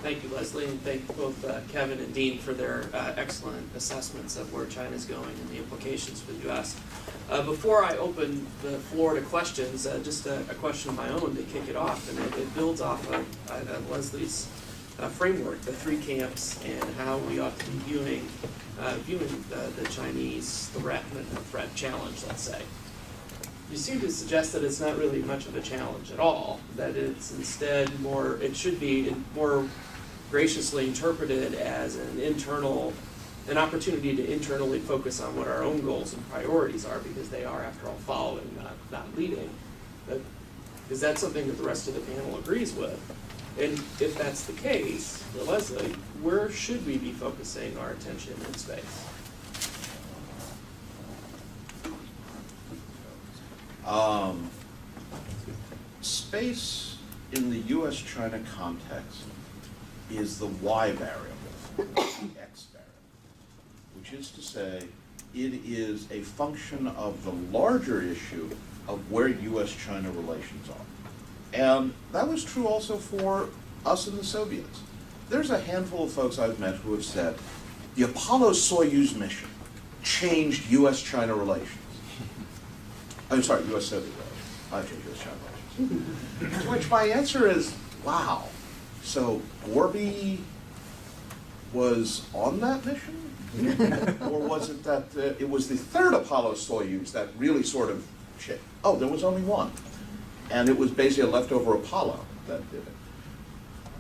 Thank you, Leslie, and thank both Kevin and Dean for their excellent assessments of where China's going and the implications for the U.S. Before I open the floor to questions, just a question of my own to kick it off, and it builds off of Leslie's framework, the three camps, and how we ought to be viewing the Chinese threat challenge, let's say. You seem to suggest that it's not really much of a challenge at all, that it's instead it should be more graciously interpreted as an opportunity to internally focus on what our own goals and priorities are, because they are, after all, following, not leading. But is that something that the rest of the panel agrees with? And if that's the case, Leslie, where should we be focusing our attention in space? Space in the U.S.-China context is the Y variable, the X variable, which is to say it is a function of the larger issue of where U.S.-China relations are. And that was true also for us and the Soviets. There's a handful of folks I've met who have said the Apollo-Soyuz mission changed U.S.-China relations. I'm sorry, U.S.-Soviet relations. I changed U.S.-China relations. To which my answer is, wow. So Gorby was on that mission? Or was it that it was the third Apollo-Soyuz that really sort of shit? Oh, there was only one. And it was basically a leftover Apollo that did it.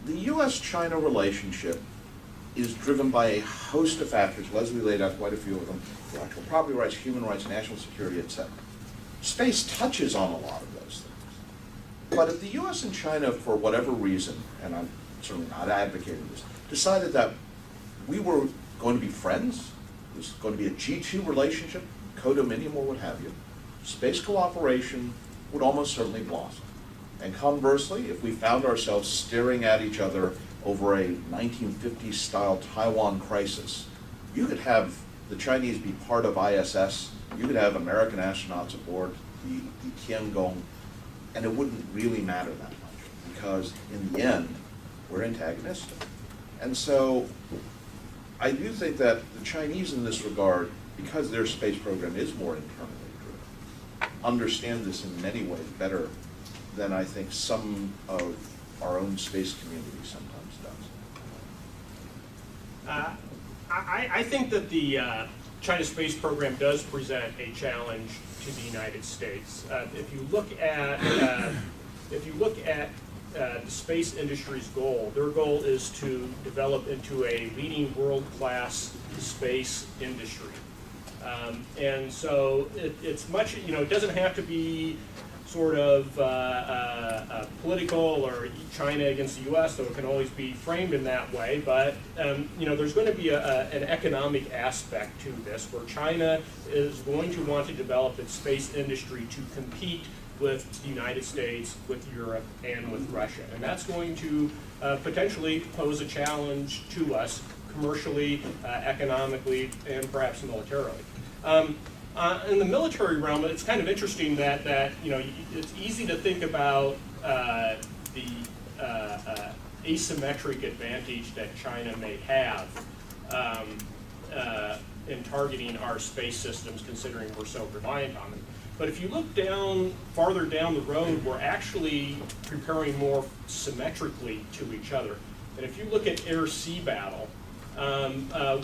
The U.S.-China relationship is driven by a host of factors. Leslie laid out quite a few of them: intellectual property rights, human rights, national security, etc. Space touches on a lot of those things. But if the U.S. and China, for whatever reason, and I'm certainly not advocating this, decided that we were going to be friends, it was going to be a G2 relationship, co-dominion or what have you, space cooperation would almost certainly blossom. And conversely, if we found ourselves staring at each other over a 1950s style Taiwan crisis, you could have the Chinese be part of ISS, you could have American astronauts aboard the Tiangong, and it wouldn't really matter that much, because in the end, we're antagonistic. And so I do think that the Chinese in this regard, because their space program is more internally driven, understand this in many ways better than I think some of our own space community sometimes does. I think that the China space program does present a challenge to the United States. If you look at the space industry's goal, their goal is to develop into a leading world-class space industry. And so it's much, it doesn't have to be sort of political or China against the U.S., though it can always be framed in that way. But there's going to be an economic aspect to this, where China is going to want to develop its space industry to compete with the United States, with Europe, and with Russia, and that's going to potentially pose a challenge to us commercially, economically, and perhaps militarily. In the military realm, it's kind of interesting that it's easy to think about the asymmetric advantage that China may have in targeting our space systems, considering we're so reliant on them. But if you look farther down the road, we're actually preparing more symmetrically to each other. And if you look at air-sea battle,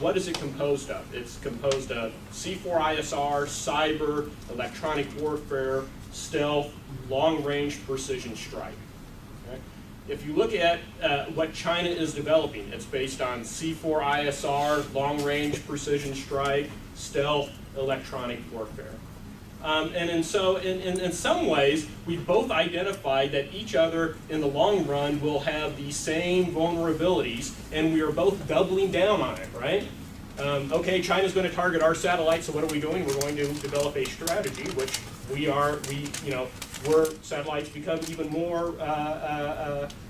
what is it composed of? It's composed of C4ISR, cyber, electronic warfare, stealth, long-range precision strike. Okay? If you look at what China is developing, it's based on C4ISR, long-range precision strike, stealth, electronic warfare. And in some ways, we've both identified that each other in the long run will have the same vulnerabilities, and we are both doubling down on it, right? Okay, China's going to target our satellites, so what are we doing? We're going to develop a strategy, which where satellites become even more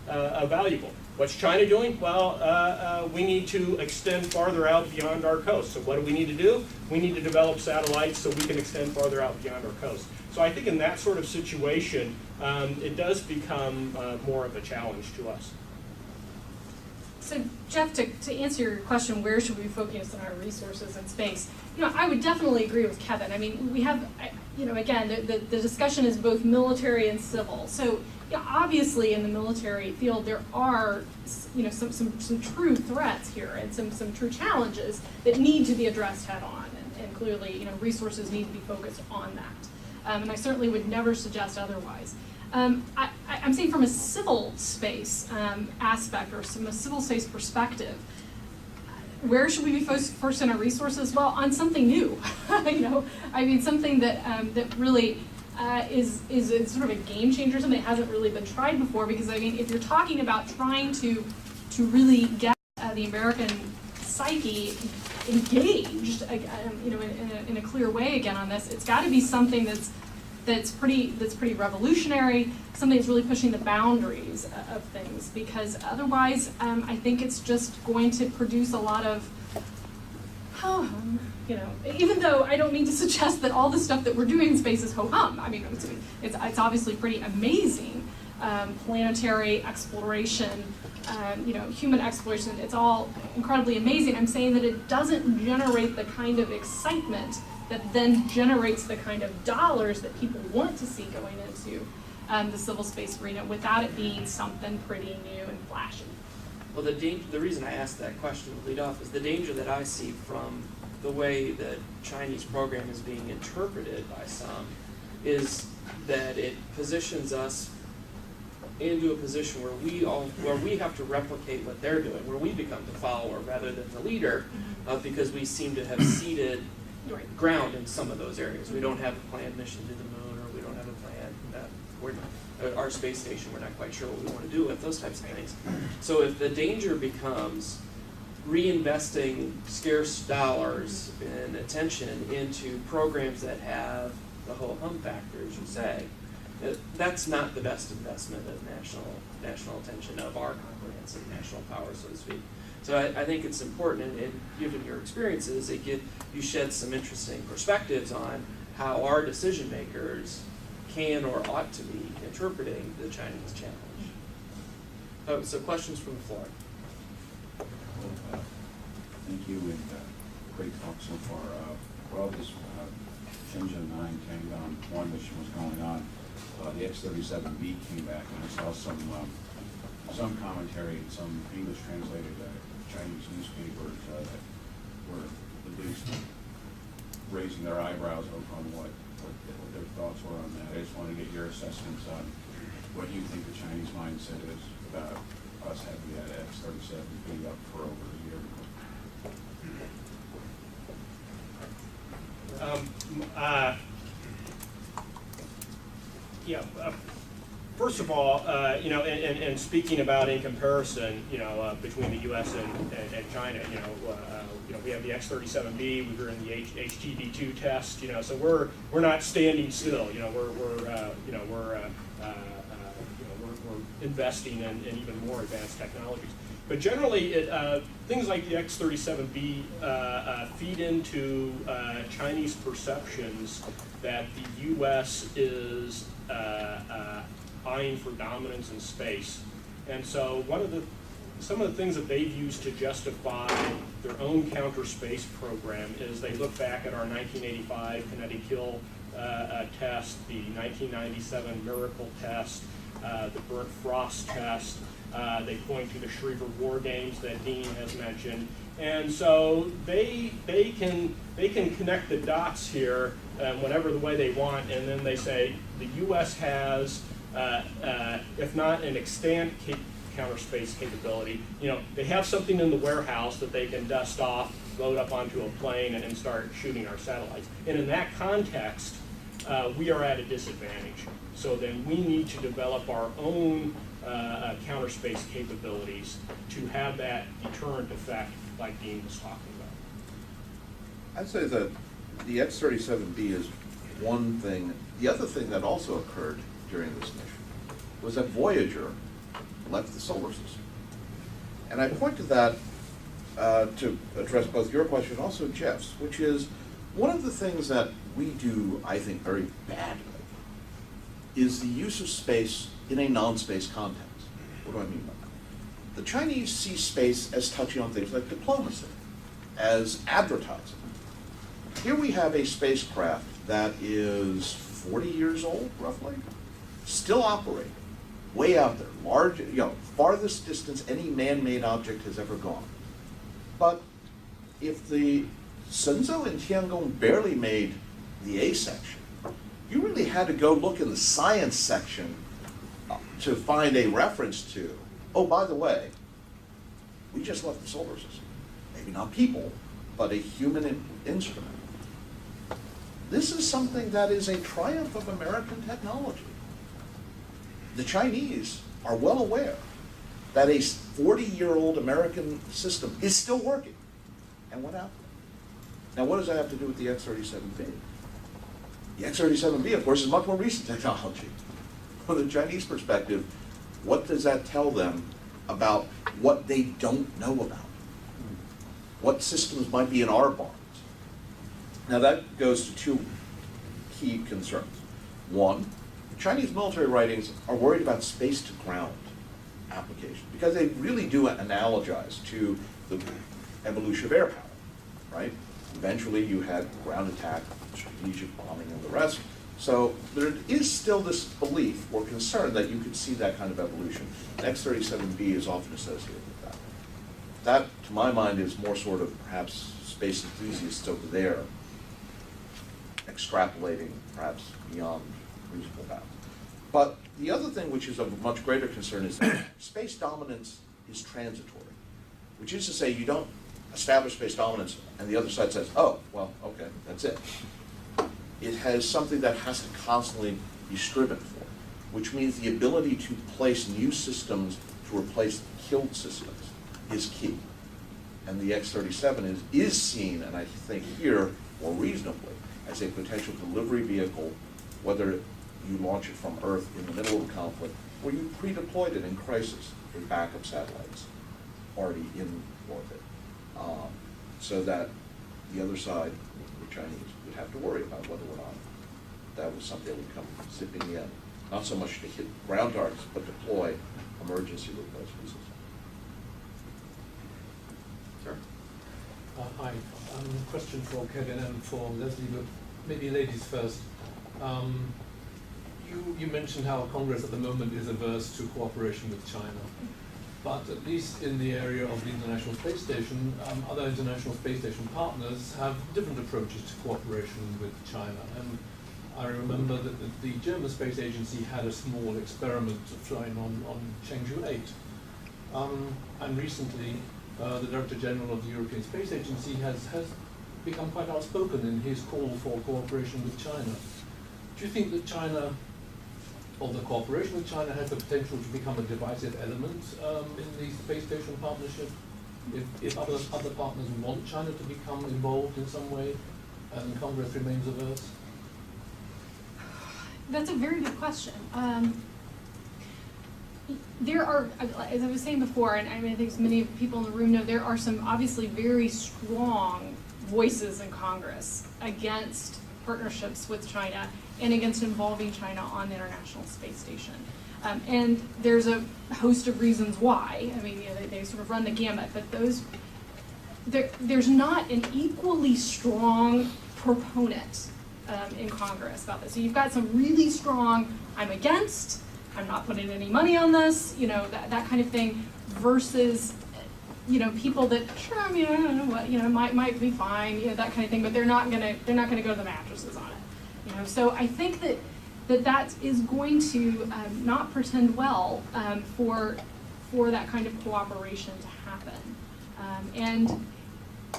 valuable. What's China doing? Well, we need to extend farther out beyond our coast. So what do we need to do? We need to develop satellites so we can extend farther out beyond our coast. So I think in that sort of situation, it does become more of a challenge to us. So Jeff, to answer your question, where should we focus on our resources in space? I would definitely agree with Kevin. I mean, we have, again, the discussion is both military and civil. So obviously in the military field, there are, some true threats here and some true challenges that need to be addressed head on. And clearly, resources need to be focused on that. And I certainly would never suggest otherwise. I'm saying from a civil space aspect or from a civil space perspective, where should we be first in our resources? Well, on something new, something that really is sort of a game changer, something that hasn't really been tried before. Because if you're talking about trying to really get the American psyche engaged, in a clear way again on this, it's got to be something that's pretty revolutionary, something that's really pushing the boundaries of things, because otherwise I think it's just going to produce a lot of, even though I don't mean to suggest that all the stuff that we're doing in space is ho-hum. It's obviously pretty amazing, planetary exploration, human exploration, it's all incredibly amazing. I'm saying that it doesn't generate the kind of excitement that then generates the kind of dollars that people want to see going into the civil space arena without it being something pretty new and flashy. Well, the reason I asked that question to lead off is the danger that I see from the way the Chinese program is being interpreted by some is that it positions us into a position where we have to replicate what they're doing, where we become the follower rather than the leader, because we seem to have ceded ground in some of those areas. We don't have a planned mission to the moon, or we don't have a plan. Our space station, we're not quite sure what we want to do with those types of things. So if the danger becomes reinvesting scarce dollars and attention into programs that have the ho-hum factor, as you say, that's not the best investment of national attention, of our comprehensive national power, so to speak. So I think it's important, and given your experiences, you shed some interesting perspectives on how our decision makers can or ought to be interpreting the Chinese challenge. So questions from the floor. Thank you, and great talk so far. While this Shenzhen 9 Tiangong 1 mission was going on, the X-37B came back, and I saw some commentary in some English translated Chinese newspapers that were at least raising their eyebrows on what their thoughts were on that. I just want to get your assessments on what you think the Chinese mindset is about us having that X-37B up for over a year. First of all, and speaking about in comparison, between the U.S. and China, we have the X-37B. We were in the HTV-2 test. So we're not standing still. We're investing in even more advanced technologies. But generally, things like the X-37B feed into Chinese perceptions that the U.S. is eyeing for dominance in space. And so some of the things that they've used to justify their own counter space program is they look back at our 1985 Kinetic Kill test, the 1997 Miracle test, the Burnt Frost test. They point to the Schriever War Games that Dean has mentioned. And so they can connect the dots here whatever the way they want, and then they say the U.S. has, if not an extant counter space capability, they have something in the warehouse that they can dust off, load up onto a plane, and start shooting our satellites. And in that context, we are at a disadvantage. So then we need to develop our own counter space capabilities to have that deterrent effect like Dean was talking about. I'd say that the X-37B is one thing. The other thing that also occurred during this mission was that Voyager left the solar system. And I point to that to address both your question and also Jeff's, which is one of the things that we do, I think, very badly is the use of space in a non-space context. What do I mean by that? The Chinese see space as touching on things like diplomacy, as advertising. Here we have a spacecraft that is 40 years old, roughly, still operating, way out there, large, farthest distance any man-made object has ever gone. But if the Shenzhou and Tiangong barely made the A section, you really had to go look in the science section to find a reference to, oh, by the way, we just left the solar system. Maybe not people, but a human instrument. This is something that is a triumph of American technology. The Chinese are well aware that a 40-year-old American system is still working and went out there. Now, what does that have to do with the X-37B? The X-37B, of course, is much more recent technology. From the Chinese perspective, what does that tell them about what they don't know about? What systems might be in our barns? Now, that goes to two key concerns. One, Chinese military writings are worried about space-to-ground application because they really do analogize to the evolution of air power, right? Eventually, you had ground attack, strategic bombing, and the rest. So there is still this belief or concern that you could see that kind of evolution. X-37B is often associated with that. That, to my mind, is more sort of perhaps space enthusiasts over there extrapolating perhaps beyond reasonable bounds. But the other thing which is of much greater concern is that space dominance is transitory, which is to say you don't establish space dominance and the other side says, oh, well, okay, that's it. It has something that has to constantly be striven for, which means the ability to place new systems to replace killed systems is key. And the X-37 is seen, and I think here, more reasonably, as a potential delivery vehicle, whether you launch it from Earth in the middle of a conflict, or you pre-deployed it in crisis with backup satellites already in orbit, so that the other side, the Chinese, would have to worry about whether or not that was something that would come zipping in. Not so much to hit ground targets, but deploy emergency replacement systems. Sure. Hi. Question for Kevin and for Leslie, but maybe ladies first. You mentioned how Congress at the moment is averse to cooperation with China, but at least in the area of the International Space Station, other International Space Station partners have different approaches to cooperation with China. And I remember that the German Space Agency had a small experiment flying on Changzhou 8. And recently, the Director General of the European Space Agency has become quite outspoken in his call for cooperation with China. Do you think that China, or the cooperation with China, has the potential to become a divisive element in the space station partnership? If other partners want China to become involved in some way, and Congress remains averse? That's a very good question. There are, as I was saying before, and I mean, I think as many people in the room know, there are some obviously very strong voices in Congress against partnerships with China and against involving China on the International Space Station. And there's a host of reasons why. I mean, they sort of run the gamut, but there's not an equally strong proponent in Congress about this. So you've got some really strong, I'm against, I'm not putting any money on this, that kind of thing, versus, people that, sure, I mean, I don't know what, might be fine, that kind of thing, but they're not gonna go to the mattresses on it, So I think that is going to not portend well for that kind of cooperation to happen. And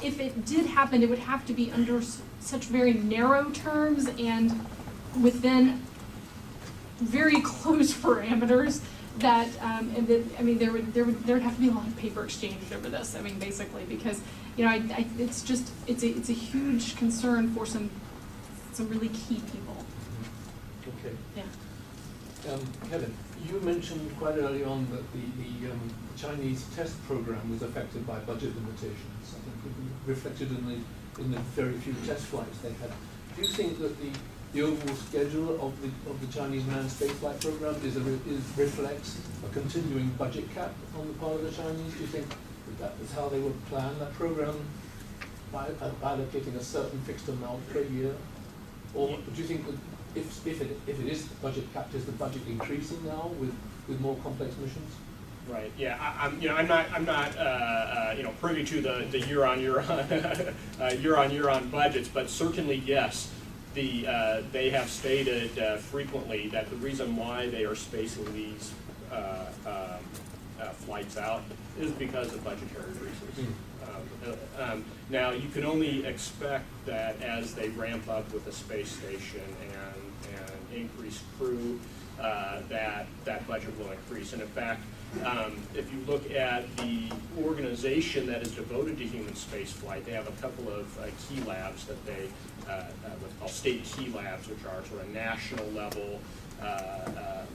if it did happen, it would have to be under such very narrow terms and within very close parameters that, there would have to be a lot of paper exchanged over this. I mean, basically, because it's a huge concern for some really key people. Okay. Yeah. Kevin, you mentioned quite early on that the Chinese test program was affected by budget limitations. I think it reflected in the very few test flights they had. Do you think that the the overall schedule of the Chinese manned spaceflight program reflects a continuing budget cap on the part of the Chinese? Do you think that is how they would plan that program, by allocating a certain fixed amount per year? Or do you think that if it is budget capped, is the budget increasing now with more complex missions? Right. Yeah. I'm not privy to the year on year on budgets, but certainly yes. They have stated frequently that the reason why they are spacing these flights out is because of budgetary reasons. Now, you can only expect that as they ramp up with the space station and increase crew, that budget will increase. And in fact, if you look at the organization that is devoted to human spaceflight, they have a couple of key labs that they, what's called state key labs, which are sort of national level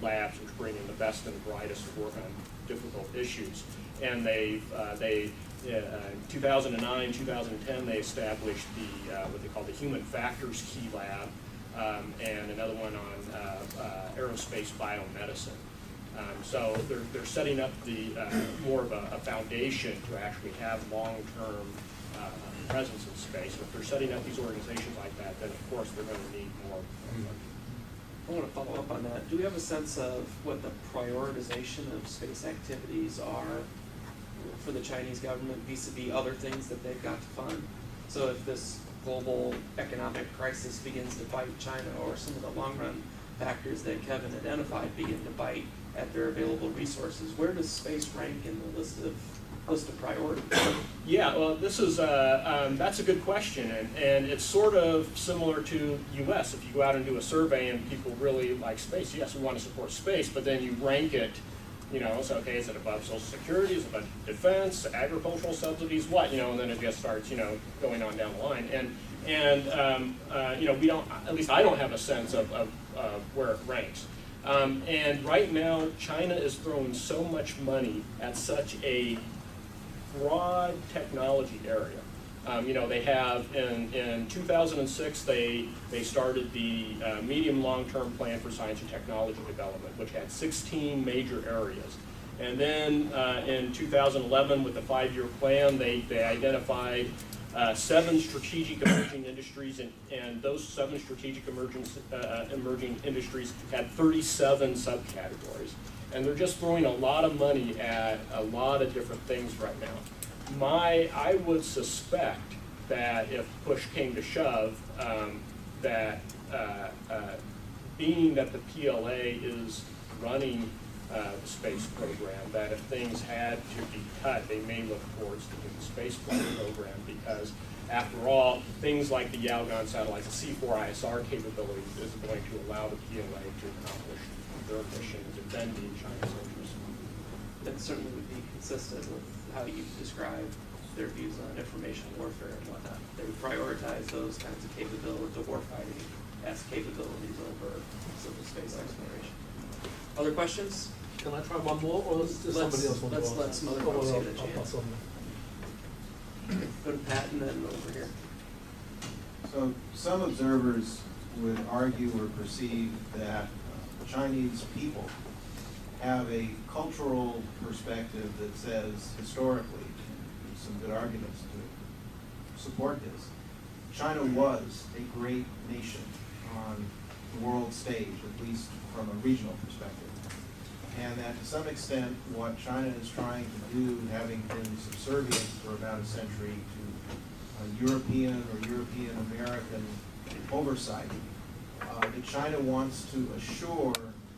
labs which bring in the best and the brightest to work on difficult issues. And in 2009, 2010, they established what they call the Human Factors Key Lab, and another one on aerospace biomedicine. So they're setting up more of a foundation to actually have long-term presence in space. And if they're setting up these organizations like that, then of course they're going to need more. I want to follow up on that. Do we have a sense of what the prioritization of space activities are for the Chinese government vis-a-vis other things that they've got to fund? So if this global economic crisis begins to bite China, or some of the long-run factors that Kevin identified begin to bite at their available resources, where does space rank in the list of priorities? Yeah, well, this is that's a good question, and it's sort of similar to U.S. If you go out and do a survey and people really like space, yes, we want to support space, but then you rank it, so okay, is it above Social Security, is it above defense, agricultural subsidies, what, and then it just starts, going on down the line, and we don't, at least I don't have a sense of where it ranks. And right now, China is throwing so much money at such a broad technology area. They have, in 2006, they started the medium long-term plan for science and technology development, which had 16 major areas. And then in 2011, with the 5-year plan, they identified 7 strategic emerging industries, and those 7 strategic emerging industries had 37 subcategories. And they're just throwing a lot of money at a lot of different things right now. I would suspect that if push came to shove, that being that the PLA is running the space program, that if things had to be cut, they may look towards the human space flight program, because after all, things like the Yaogan satellites, the C4ISR capabilities, is going to allow the PLA to accomplish their mission and defending China's interests. That certainly would be consistent with how you describe their views on information warfare and whatnot. They would prioritize those kinds of capabilities, the warfighting as capabilities over civil space exploration. Other questions? Can I try one more, or does somebody else want to ask? Let some other Oh, folks well, get a I'll chance. pass on. Go to Pat and then over here. So some observers would argue or perceive that Chinese people have a cultural perspective that says, historically, there's some good arguments to support this, China was a great nation on the world stage, at least from a regional perspective. And that to some extent, what China is trying to do, having been subservient for about a century to European or European-American oversight, that China wants to assure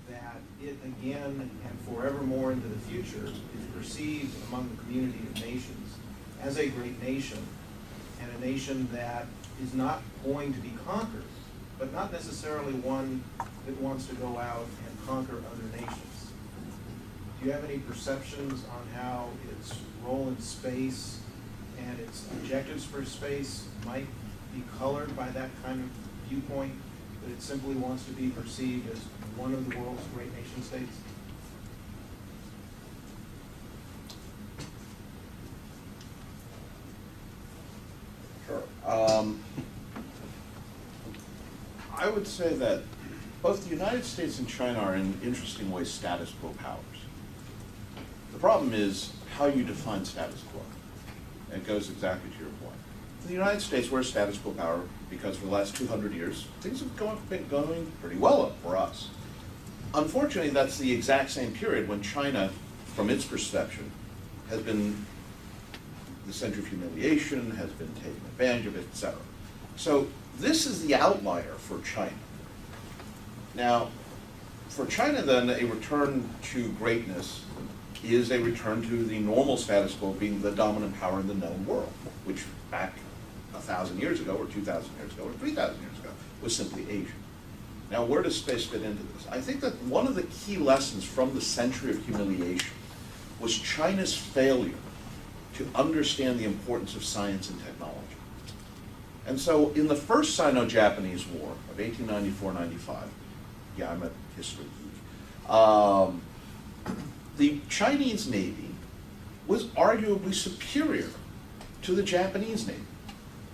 that it again and forevermore into the future is perceived among the community of nations as a great nation, and a nation that is not going to be conquered, but not necessarily one that wants to go out and conquer other nations. Do you have any perceptions on how its role in space and its objectives for space might be colored by that kind of viewpoint, that it simply wants to be perceived as one of the world's great nation states? Sure. I I would say that both the United States and China are in interesting ways status quo powers. The problem is how you define status quo. And it goes exactly to your point. In the United States, we're a status quo power because for the last 200 years, things have been going pretty well for us. Unfortunately, that's the exact same period when China, from its perception, has been the center of humiliation, has been taken advantage of, etc. So this is the outlier for China. Now, for China then, a return to greatness is a return to the normal status quo being the dominant power in the known world, which back 1,000 years ago, or 2,000 years ago, or 3,000 years ago, was simply Asia. Now, where does space fit into this? I think that one of the key lessons from the century of humiliation was China's failure to understand the importance of science and technology. And so in the first Sino-Japanese War of 1894-95, yeah, I'm a history geek, the Chinese Navy was arguably superior to the Japanese Navy.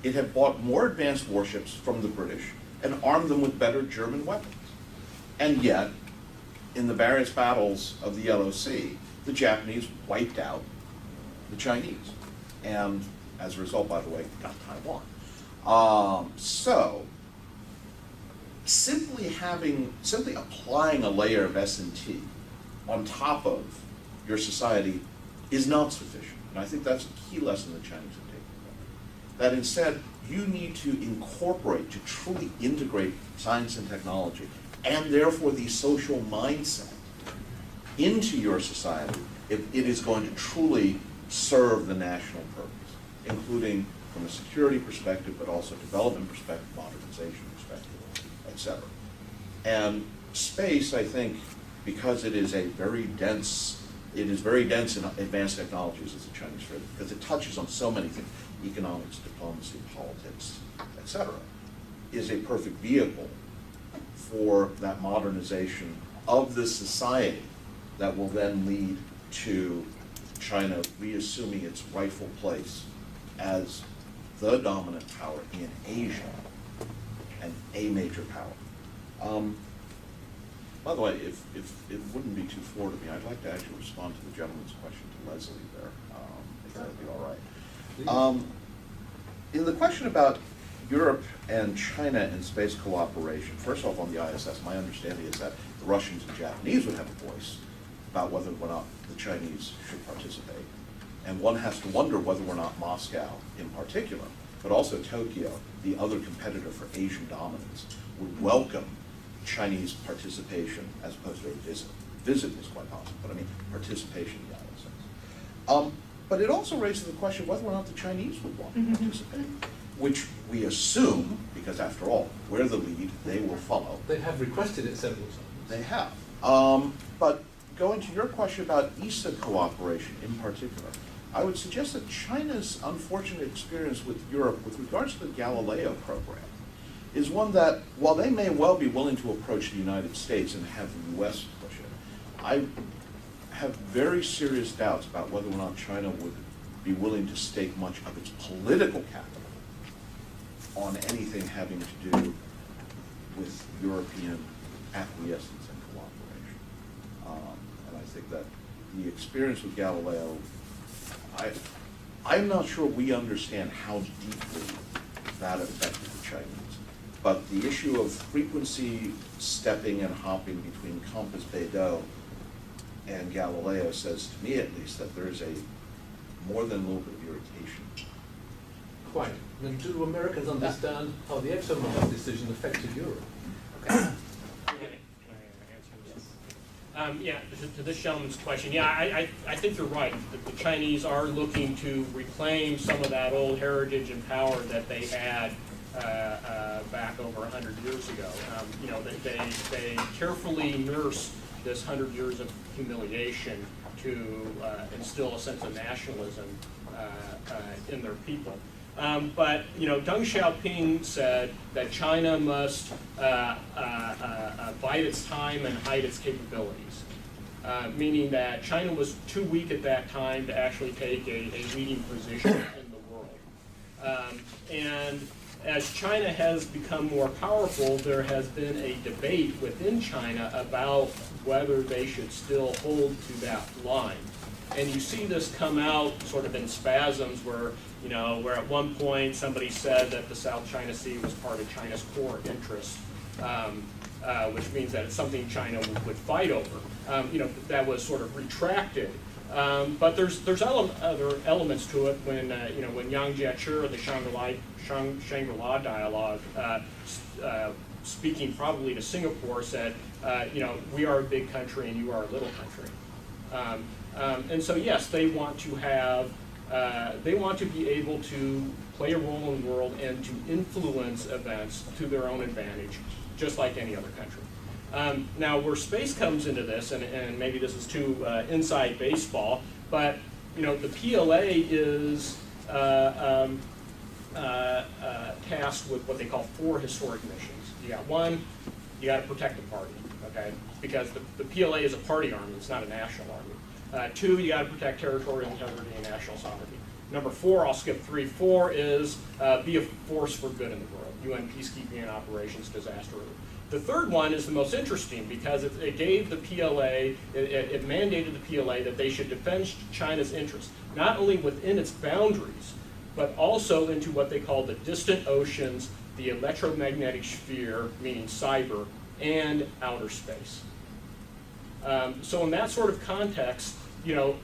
It had bought more advanced warships from the British and armed them with better German weapons. And yet, in the various battles of the Yellow Sea, the Japanese wiped out the Chinese. And as a result, by the way, got Taiwan. So, simply applying a layer of S&T on top of your society is not sufficient. And I think that's a key lesson the Chinese have taken. That instead, you need to incorporate, to truly integrate science and technology, and therefore the social mindset into your society if it is going to truly serve the national purpose, including from a security perspective, but also development perspective, modernization perspective, etc. And space, I think, because it is very dense in advanced technologies as the Chinese phrase, because it touches on so many things, economics, diplomacy, politics, etc., is a perfect vehicle for that modernization of the society that will then lead to China reassuming its rightful place as the dominant power in Asia and a major power. By the way, if it wouldn't be too forward of me, I'd like to actually respond to the gentleman's question to Leslie there, if that'd be all right. In the question about Europe and China in space cooperation, first off on the ISS, my understanding is that the Russians and Japanese would have a voice about whether or not the Chinese should participate. And one has to wonder whether or not Moscow in particular, but also Tokyo, the other competitor for Asian dominance, would welcome Chinese participation as opposed to a visit. Visit is quite possible, but I mean participation in the ISS. But it also raises the question of whether or not the Chinese would want to participate, which we assume, because after all, we're the lead, they will follow. They have requested it several times. They have. But going to your question about ESA cooperation in particular, I would suggest that China's unfortunate experience with Europe with regards to the Galileo program is one that, while they may well be willing to approach the United States and have the US push it, I have very serious doubts about whether or not China would be willing to stake much of its political capital on anything having to do with European acquiescence and cooperation. And I think that the experience with Galileo, I'm not sure we understand how deeply that affected the Chinese. But the issue of frequency stepping and hopping between Compass Beidou and Galileo says, to me at least, that there's more than a little bit of irritation. Quite. And do Americans understand how the ExxonMobil decision affected Europe? Can I answer this? Yeah, to this gentleman's question, yeah, I think you're right. The Chinese are looking to reclaim some of that old heritage and power that they had back over 100 years ago. They carefully nurse this 100 years of humiliation to instill a sense of nationalism in their people. But Deng Xiaoping said that China must bide its time and hide its capabilities, meaning that China was too weak at that time to actually take a leading position in the world. And as China has become more powerful, there has been a debate within China about whether they should still hold to that line. And you see this come out sort of in spasms where, where at one point somebody said that the South China Sea was part of China's core interest, which means that it's something China would fight over. That was sort of retracted. But there's other elements to it when when Yang Jiechi of the Shangri-La dialogue, speaking probably to Singapore, said, we are a big country and you are a little country. And so yes, they want to have, they want to be able to play a role in the world and to influence events to their own advantage, just like any other country. Now, where space comes into this, and maybe this is too inside baseball, but the PLA is tasked with what they call 4 historic missions. You got one, you got to protect the party, okay? Because the PLA is a party army; it's not a national army. 2, you got to protect territorial integrity and national sovereignty. Number 4, I'll skip 3. 4 is be a force for good in the world. UN peacekeeping and operations, disaster relief. The third one is the most interesting because it gave the PLA, it mandated the PLA that they should defend China's interests, not only within its boundaries, but also into what they call the distant oceans, the electromagnetic sphere, meaning cyber, and outer space. So in that sort of context, the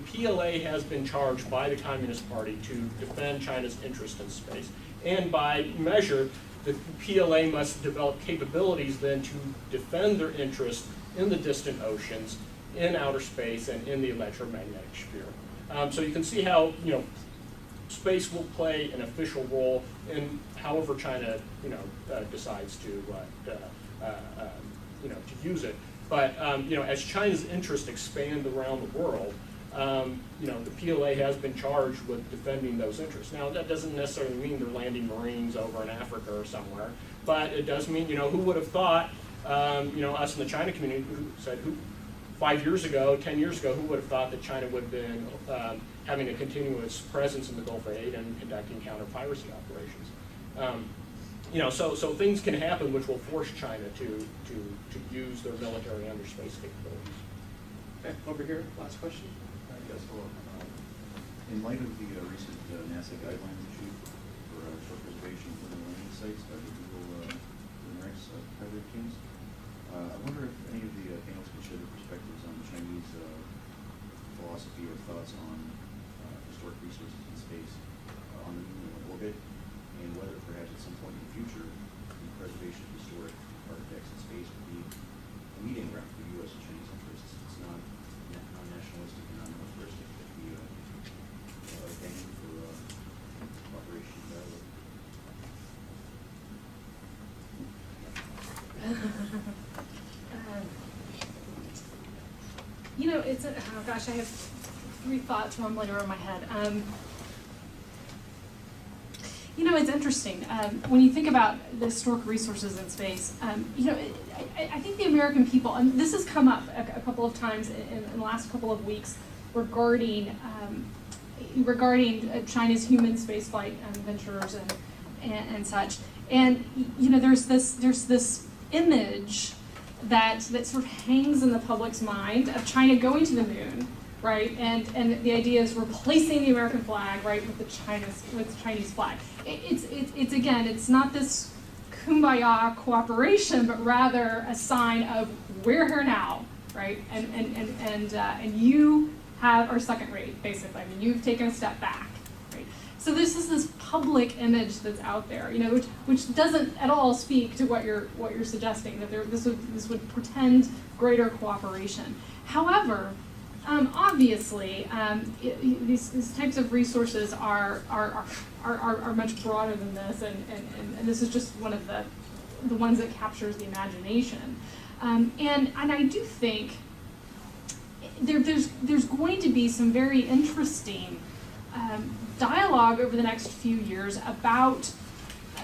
PLA has been charged by the Communist Party to defend China's interest in space, and by measure, the PLA must develop capabilities then to defend their interest in the distant oceans, in outer space, and in the electromagnetic sphere. So you can see how space will play an official role in however China decides to use it. But as China's interests expand around the world, the PLA has been charged with defending those interests. Now, that doesn't necessarily mean they're landing Marines over in Africa or somewhere, but it does mean, who would have thought, us in the China community, who said, 5 years ago, 10 years ago, who would have thought that China would have been having a continuous presence in the Gulf of Aden and conducting counter-piracy operations? So things can happen which will force China to use their military and their space capabilities. Okay, over here, last question. Yes, hello. In light of the recent NASA guidelines issued for shore preservation for the landing sites by the Google Human Rights Predator teams, I wonder if any of the panels could share their perspectives on the Chinese philosophy or thoughts on historic resources in space on the moon and orbit, and whether perhaps at some point in the future the preservation of historic artifacts in space would be a meeting ground for U.S. and Chinese interests. It's not non-nationalistic and non-militaristic, but be a venue for cooperation and dialogue. It's oh gosh, I have 3 thoughts rumbling around my head. It's interesting when you think about the historic resources in space. I think the American people, and this has come up a couple of times in the last couple of weeks regarding China's human spaceflight ventures and such. And there's this image that sort of hangs in the public's mind of China going to the moon, right? And the idea is replacing the American flag, right, with the Chinese flag. It's again, it's not this kumbaya cooperation, but rather a sign of we're here now, right? And you are second rate, basically. I mean, you've taken a step back, right? So this is this public image that's out there, which doesn't at all speak to what you're suggesting, that this would portend greater cooperation. However, obviously, these types of resources are much broader than this, and this is just one of the ones that captures the imagination. And I do think there's going to be some very interesting dialogue over the next few years about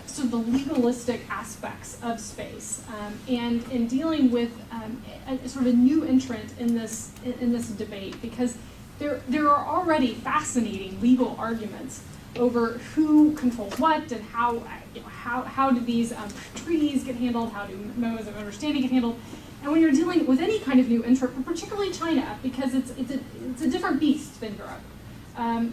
sort of the legalistic aspects of space, and in dealing with a sort of a new entrant in this debate, because there are already fascinating legal arguments over who controls what and how, you know, how do these treaties get handled, how do memos of understanding get handled. And when you're dealing with any kind of new entrant, but particularly China, because it's a different beast than Europe,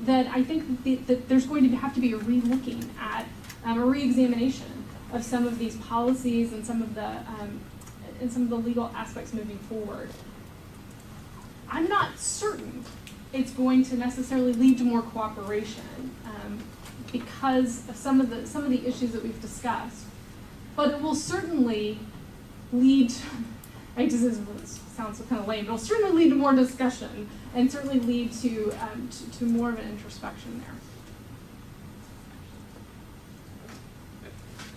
that I think that there's going to have to be a re-looking at, a re-examination of some of these policies and some of the legal aspects moving forward. I'm not certain it's going to necessarily lead to more cooperation because of some of the issues that we've discussed, but it will certainly lead. This sounds kind of lame, but it'll certainly lead to more discussion and certainly lead to more of an introspection there.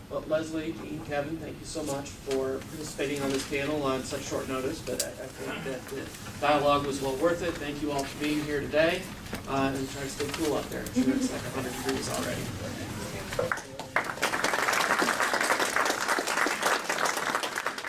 Well, Leslie, Dean, Kevin, thank you so much for participating on this panel on such short notice, but I think that the dialogue was well worth it. Thank you all for being here today, and try to stay cool out there. I'm sure it's like 100 degrees already.